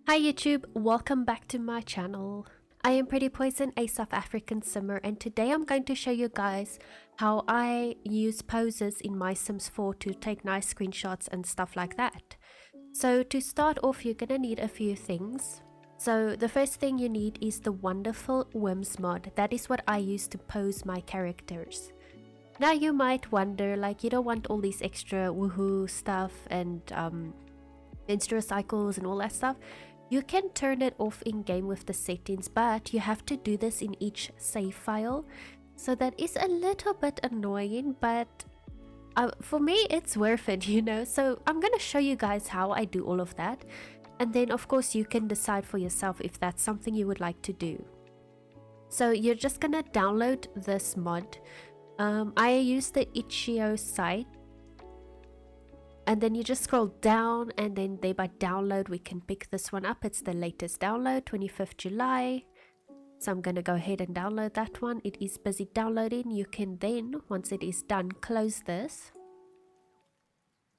Hi YouTube, welcome back to my channel. I am Pretty Poison, a South African simmer, and today I'm going to show you guys how I use poses in my Sims 4 to take nice screenshots and stuff like that. So to start off, you're gonna need a few things. So the first thing you need is the wonderful Whims mod. That is what I use to pose my characters. Now you might wonder, like, you don't want all these extra woohoo stuff and extra cycles and all that stuff. You can turn it off in game with the settings, but you have to do this in each save file. So that is a little bit annoying, but for me it's worth it, you know. So I'm gonna show you guys how I do all of that, and then of course you can decide for yourself if that's something you would like to do. So you're just gonna download this mod. I use the itch.io site, and then you just scroll down, and then there by download we can pick this one up. It's the latest download, 25th July. So I'm gonna go ahead and download that one. It is busy downloading. You can then, once it is done, close this.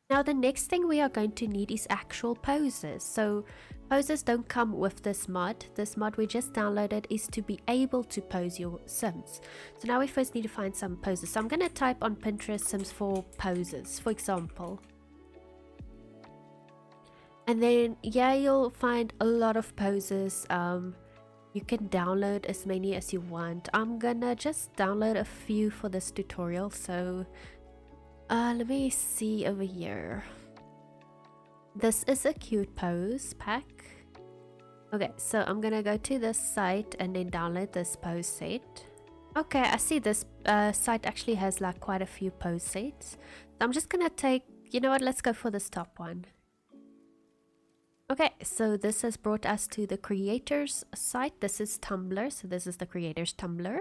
Now the next thing we are going to need is actual poses. So poses don't come with this mod. This mod we just downloaded is to be able to pose your Sims. So now we first need to find some poses. So I'm gonna type on Pinterest Sims 4 poses, for example. And then yeah, you'll find a lot of poses. You can download as many as you want. I'm gonna just download a few for this tutorial. So let me see over here. This is a cute pose pack. Okay, so I'm gonna go to this site and then download this pose set. Okay, I see this site actually has like quite a few pose sets. So I'm just gonna take, you know what, let's go for this top one. Okay, so this has brought us to the creators site. This is Tumblr, so this is the creators Tumblr.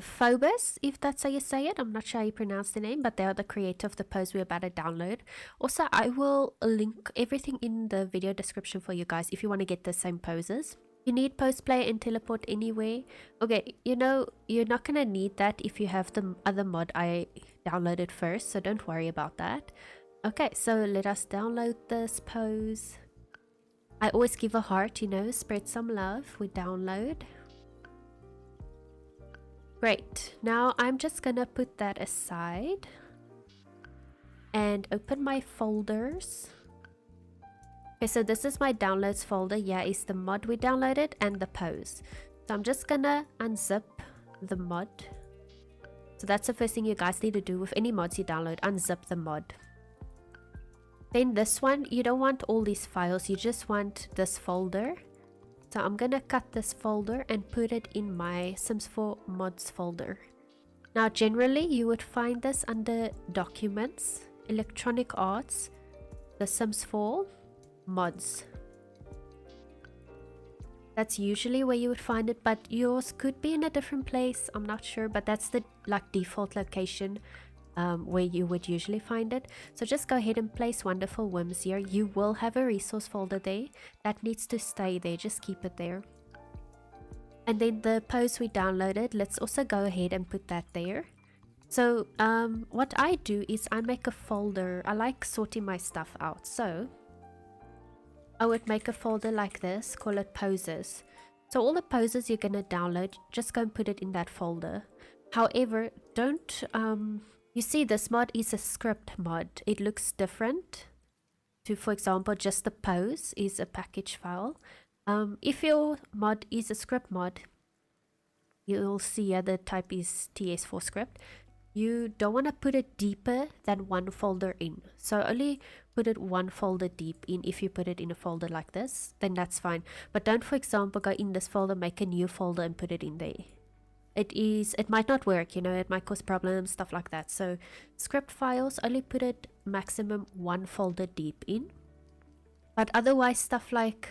Phobos, if that's how you say it. I'm not sure how you pronounce the name, but they are the creator of the pose we're about to download. Also, I will link everything in the video description for you guys if you want to get the same poses. You need post play and teleport anywhere. Okay, you know, you're not gonna need that if you have the other mod I downloaded first, so don't worry about that. Okay, so let us download this pose. I always give a heart, you know, spread some love. We download. Great. Now I'm just gonna put that aside and open my folders. Okay, so this is my downloads folder. Yeah, it's the mod we downloaded and the pose. So I'm just gonna unzip the mod. So that's the first thing you guys need to do with any mods you download, unzip the mod. Then this one, you don't want all these files, you just want this folder. So I'm gonna cut this folder and put it in my Sims 4 mods folder. Now generally you would find this under documents, electronic arts, the Sims 4 mods. That's usually where you would find it, but yours could be in a different place, I'm not sure, but that's the like default location where you would usually find it. So just go ahead and place Wonderful Whims here. You will have a resource folder there that needs to stay there, just keep it there. And then the pose we downloaded, let's also go ahead and put that there. So what I do is I make a folder. I like sorting my stuff out, so I would make a folder like this, call it poses. So all the poses you're gonna download, just go and put it in that folder. However, don't you see, this mod is a script mod. It looks different to, for example, just the pose is a package file. If your mod is a script mod, you'll see the type is TS4 script. You don't want to put it deeper than one folder in. So only put it one folder deep in. If you put it in a folder like this, then that's fine. But don't, for example, go in this folder, make a new folder and put it in there. It might not work, you know, it might cause problems, stuff like that. So script files, only put it maximum one folder deep in. But otherwise, stuff like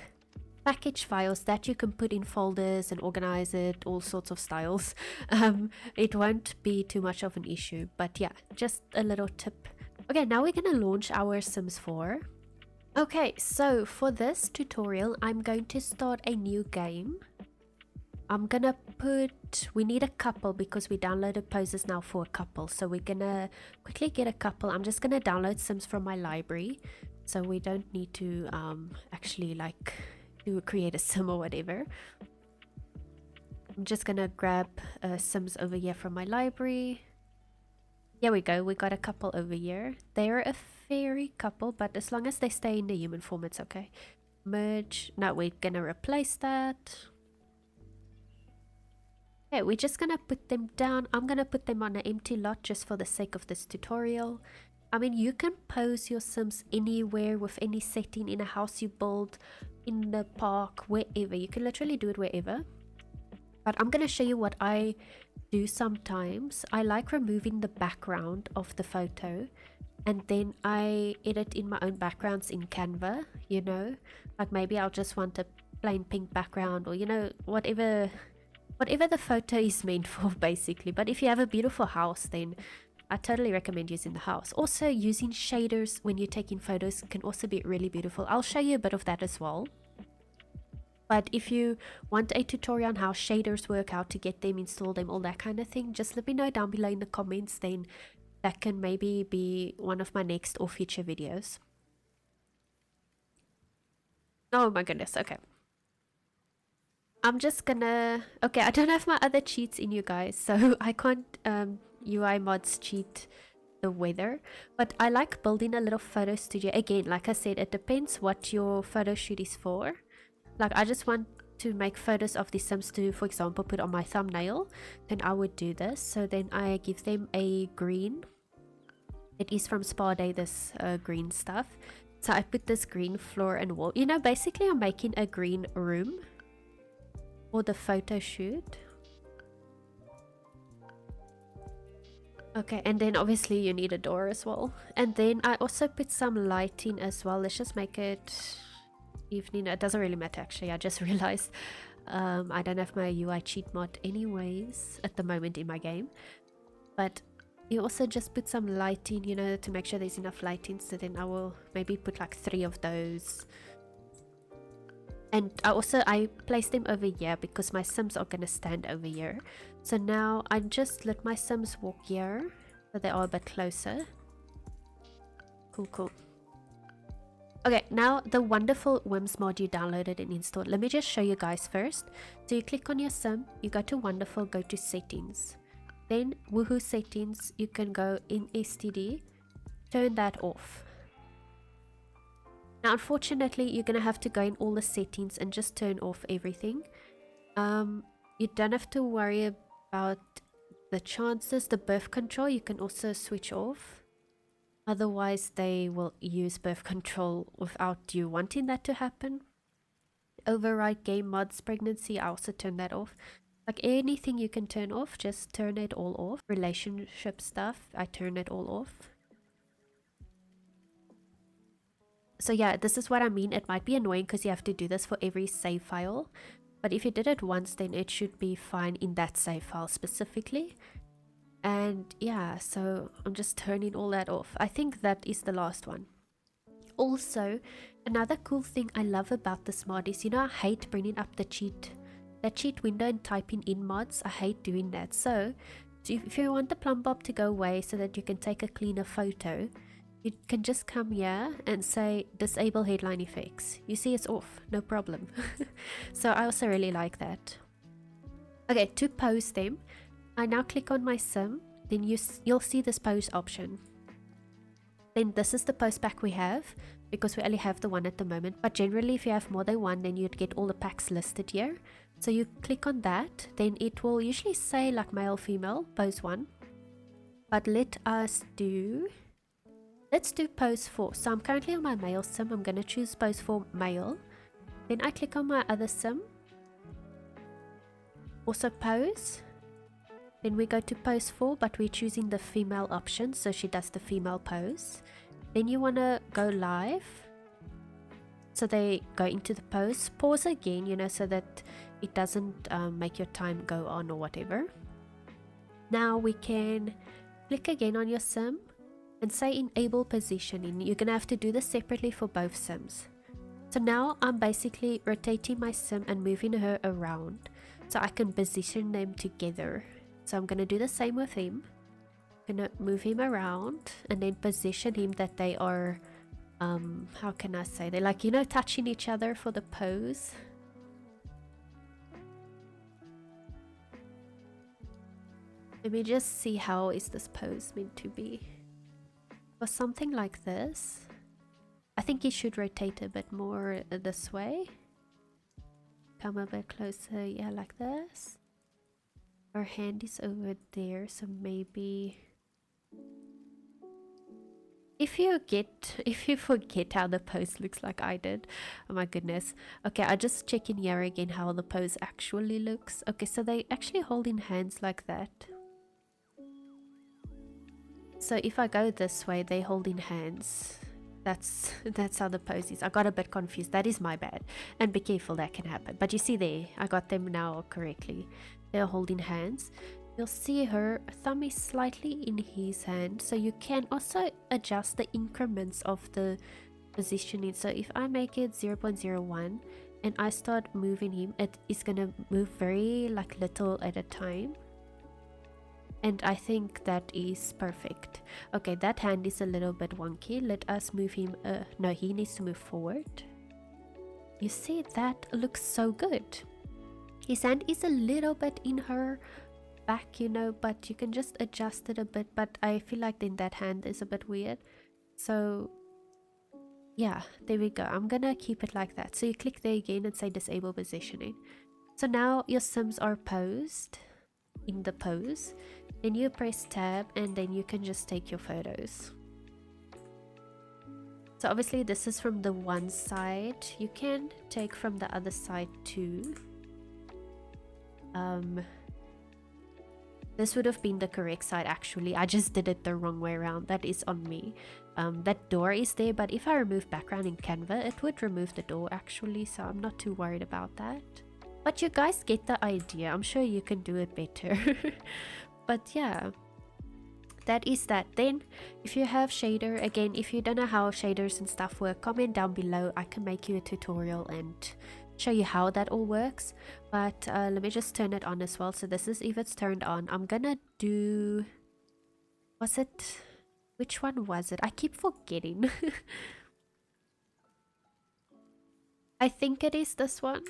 package files, that you can put in folders and organize it, all sorts of styles. It won't be too much of an issue, but yeah, just a little tip. Okay, now we're gonna launch our Sims 4. Okay, so for this tutorial, I'm going to start a new game. I'm gonna put, we need a couple because we downloaded poses now for a couple. So we're gonna quickly get a couple. I'm just gonna download Sims from my library. So we don't need to actually like to create a sim or whatever. I'm just gonna grab sims over here from my library. Here we go, we got a couple over here. They're a fairy couple, but as long as they stay in the human form, it's okay. Merge. Now we're gonna replace that. Okay, we're just gonna put them down. I'm gonna put them on an empty lot just for the sake of this tutorial. I mean, you can pose your sims anywhere with any setting, in a house you build, in the park, wherever. You can literally do it wherever. But I'm gonna show you what I do sometimes. I like removing the background of the photo, and then I edit in my own backgrounds in Canva, you know. Like maybe I'll just want a plain pink background, or you know, whatever the photo is meant for, basically. But if you have a beautiful house, then I totally recommend using the house. Also, using shaders when you're taking photos can also be really beautiful. I'll show you a bit of that as well. But if you want a tutorial on how shaders work, how to get them, install them, all that kind of thing, just let me know down below in the comments. Then that can maybe be one of my next or future videos. Oh my goodness, okay. I'm just gonna... Okay, I don't have my other cheats in, you guys, so I can't UI mods cheat the weather. But I like building a little photo studio. Again, like I said, it depends what your photo shoot is for. Like, I just want to make photos of the sims to, for example, put on my thumbnail. Then I would do this. So then I give them a green. It is from Spa Day, this green stuff. So I put this green floor and wall. You know, basically I'm making a green room for the photo shoot. Okay, and then obviously you need a door as well. And then I also put some lighting as well. Let's just make it evening. It doesn't really matter, actually. I just realized I don't have my UI cheat mod anyways at the moment in my game. But you also just put some lighting, you know, to make sure there's enough lighting. So then I will maybe put like 3 of those. And I place them over here because my sims are gonna stand over here. So now I just let my sims walk here so they are a bit closer. Cool. Okay, now the wonderful Whims mod you downloaded and installed. Let me just show you guys first. So you click on your sim, you go to wonderful, go to settings. Then woohoo settings, you can go in STD, turn that off. Now unfortunately you're gonna have to go in all the settings and just turn off everything. You don't have to worry about the chances. The birth control you can also switch off. Otherwise they will use birth control without you wanting that to happen. Override game mods pregnancy, I also turn that off. Like anything you can turn off, just turn it all off. Relationship stuff, I turn it all off. So yeah, this is what I mean. It might be annoying because you have to do this for every save file. But if you did it once, then it should be fine in that save file specifically. And yeah, so I'm just turning all that off. I think that is the last one. Also, another cool thing I love about this mod is, you know, I hate bringing up the cheat window and typing in mods. I hate doing that. So if you want the plumb bob to go away so that you can take a cleaner photo, you can just come here and say disable headline effects. You see, it's off, no problem. So I also really like that. Okay, to pose them, I now click on my sim, then you'll see this pose option. Then this is the pose pack we have, because we only have the one at the moment. But generally if you have more than one, then you'd get all the packs listed here. So you click on that, then it will usually say like male, female, pose 1. But let's do pose 4. So I'm currently on my male sim. I'm going to choose pose 4 male. Then I click on my other sim. Also pose. Then we go to pose 4, but we're choosing the female option, so she does the female pose. Then you want to go live. So they go into the pose. Pause again, you know, so that it doesn't make your time go on or whatever. Now we can click again on your sim and say enable positioning. You're going to have to do this separately for both sims. So now I'm basically rotating my sim and moving her around so I can position them together. So I'm going to do the same with him. I'm going to move him around and then position him that they are, how can I say, they're like, you know, touching each other for the pose. Let me just see how is this pose meant to be. For something like this, I think you should rotate a bit more this way. Come a bit closer, yeah, like this. Our hand is over there, so maybe if you forget how the pose looks like I did, oh my goodness. Okay, I just check in here again how the pose actually looks. Okay, so they actually holding hands like that. So if I go this way, they holding hands. That's how the pose is. I got a bit confused. That is my bad. And be careful, that can happen. But you see there, I got them now correctly. They're holding hands. You'll see her thumb is slightly in his hand. So you can also adjust the increments of the positioning. So if I make it 0.01 and I start moving him, it is gonna move very like little at a time. And I think that is perfect. Okay, that hand is a little bit wonky. Let us move him. No, he needs to move forward. You see, that looks so good. His hand is a little bit in her back, you know, but you can just adjust it a bit. But I feel like then that hand is a bit weird. So yeah, there we go. I'm gonna keep it like that. So you click there again and say disable positioning. So now your Sims are posed in the pose. Then you press tab and then you can just take your photos. So obviously this is from the one side. You can take from the other side too. This would have been the correct side actually. I just did it the wrong way around. That is on me. That door is there, but if I remove background in Canva, it would remove the door actually. So I'm not too worried about that. But you guys get the idea. I'm sure you can do it better. But yeah, that is that. Then if you have shader, again, if you don't know how shaders and stuff work, comment down below. I can make you a tutorial and show you how that all works. But let me just turn it on as well. So this is if it's turned on. I'm gonna do, was it, which one was it? I keep forgetting. I think it is this one.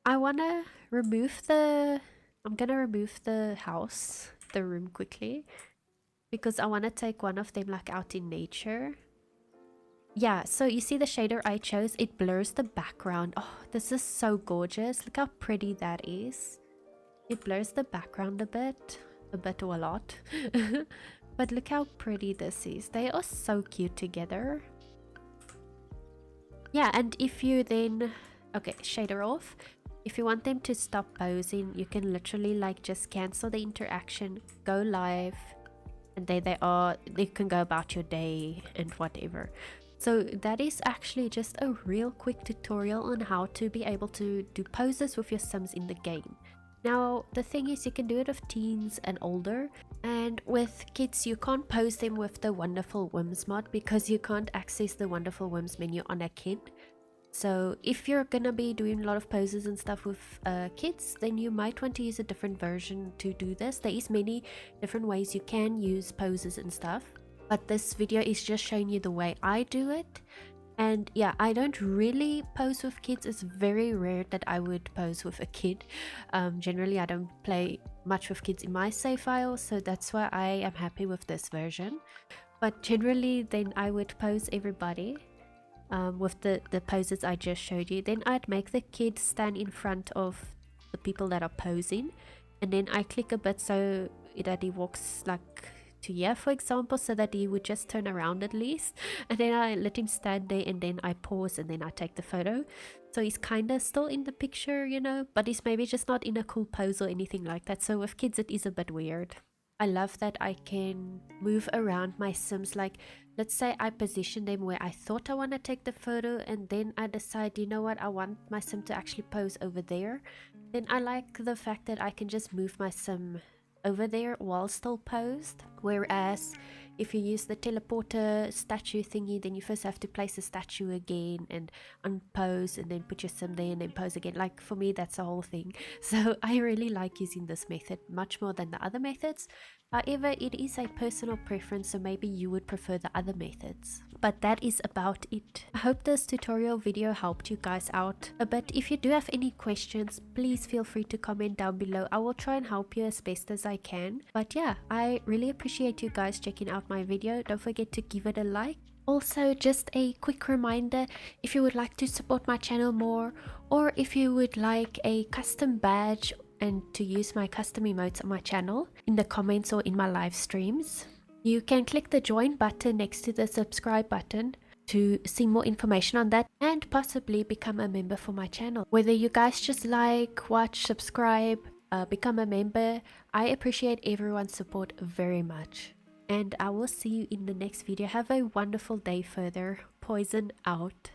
I wanna remove the, I'm gonna remove the house, the room quickly, because I want to take one of them like out in nature. Yeah, so you see the shader I chose, it blurs the background. Oh, this is so gorgeous. Look how pretty that is. It blurs the background a bit or a lot. But look how pretty this is. They are so cute together. Yeah, and if you then, okay, shader off. If you want them to stop posing, you can literally like just cancel the interaction, go live, and there they are. You can go about your day and whatever. So that is actually just a real quick tutorial on how to be able to do poses with your Sims in the game. Now the thing is, you can do it with teens and older, and with kids you can't pose them with the Wonderful Whims mod because you can't access the Wonderful Whims menu on a kid. So if you're gonna be doing a lot of poses and stuff with kids, then you might want to use a different version to do this. There is many different ways you can use poses and stuff, but this video is just showing you the way I do it. And yeah, I don't really pose with kids. It's very rare that I would pose with a kid. Generally I don't play much with kids in my save file, so that's why I am happy with this version. But generally then I would pose everybody with the poses I just showed you. Then I'd make the kid stand in front of the people that are posing, and then I click a bit so that he walks like to here, for example, so that he would just turn around at least, and then I let him stand there, and then I pause and then I take the photo. So he's kind of still in the picture, you know, but he's maybe just not in a cool pose or anything like that. So with kids it is a bit weird. I love that I can move around my Sims. Like, let's say I position them where I thought I want to take the photo, and then I decide, you know what, I want my Sim to actually pose over there. Then I like the fact that I can just move my Sim over there while still posed. Whereas if you use the teleporter statue thingy, then you first have to place a statue again and unpose and then put your sim there and then pose again. Like for me, that's the whole thing. So I really like using this method much more than the other methods. However, it is a personal preference, so maybe you would prefer the other methods. But that is about it. I hope this tutorial video helped you guys out a bit. If you do have any questions, please feel free to comment down below. I will try and help you as best as I can. But yeah, I really appreciate you guys checking out my video. Don't forget to give it a like. Also, just a quick reminder, if you would like to support my channel more, or if you would like a custom badge and to use my custom emotes on my channel in the comments or in my live streams, you can click the join button next to the subscribe button to see more information on that and possibly become a member for my channel. Whether you guys just like, watch, subscribe, become a member, I appreciate everyone's support very much. And I will see you in the next video. Have a wonderful day further. Poison out.